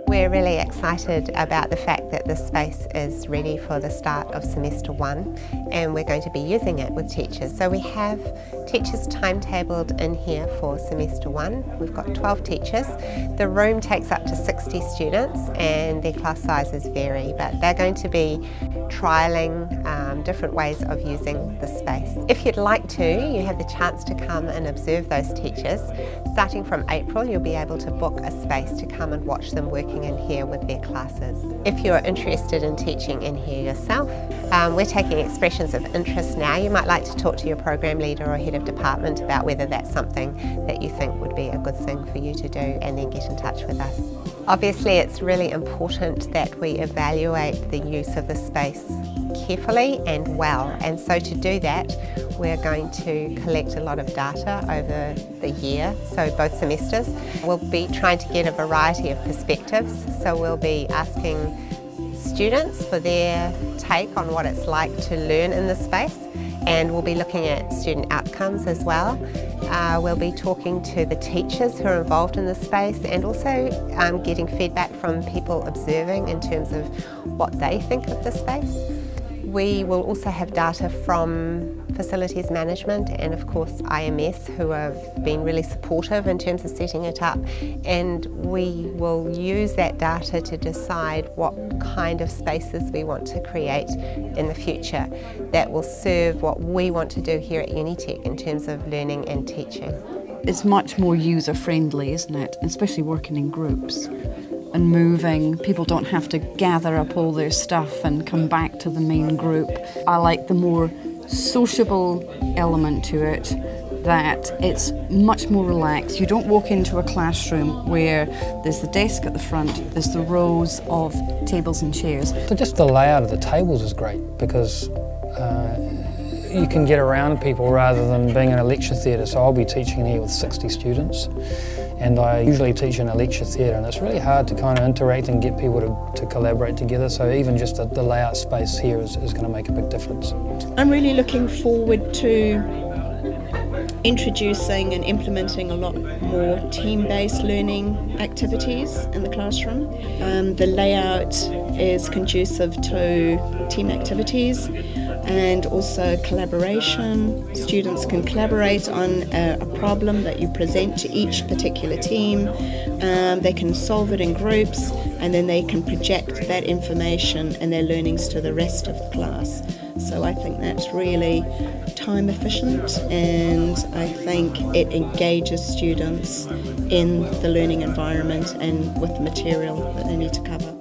We're really excited about the fact that this space is ready for the start of semester 1, and we're going to be using it with teachers. So we have teachers timetabled in here for semester 1. We've got 12 teachers. The room takes up to 60 students and their class sizes vary, but they're going to be trialling different ways of using the space. If you'd like to, you have the chance to come and observe those teachers. Starting from April, you'll be able to book a space to come and watch them working in here with their classes. If you're interested in teaching in here yourself, we're taking expressions of interest now. You might like to talk to your program leader or head of department about whether that's something that you think would be a good thing for you to do, and then get in touch with us. Obviously, it's really important that we evaluate the use of the space carefully and well, and so to do that we're going to collect a lot of data over the year, so both semesters. We'll be trying to get a variety of perspectives, so we'll be asking students for their take on what it's like to learn in the space, and we'll be looking at student outcomes as well. We'll be talking to the teachers who are involved in the space, and also getting feedback from people observing in terms of what they think of the space. We will also have data from facilities management and of course IMS, who have been really supportive in terms of setting it up, and we will use that data to decide what kind of spaces we want to create in the future that will serve what we want to do here at Unitec in terms of learning and teaching. It's much more user-friendly, isn't it? Especially working in groups and moving. People don't have to gather up all their stuff and come back to the main group. I like the more sociable element to it, that it's much more relaxed. You don't walk into a classroom where there's the desk at the front, there's the rows of tables and chairs. So just the layout of the tables is great, because you can get around people rather than being in a lecture theatre. So I'll be teaching here with 60 students, and I usually teach in a lecture theatre, and it's really hard to kind of interact and get people to collaborate together, so even just the layout space here is going to make a big difference. I'm really looking forward to introducing and implementing a lot more team-based learning activities in the classroom. The layout is conducive to team activities and also collaboration. Students can collaborate on a problem that you present to each particular team. They can solve it in groups, and then they can project that information and their learnings to the rest of the class. So I think that's really time efficient, and I think it engages students in the learning environment and with the material that they need to cover.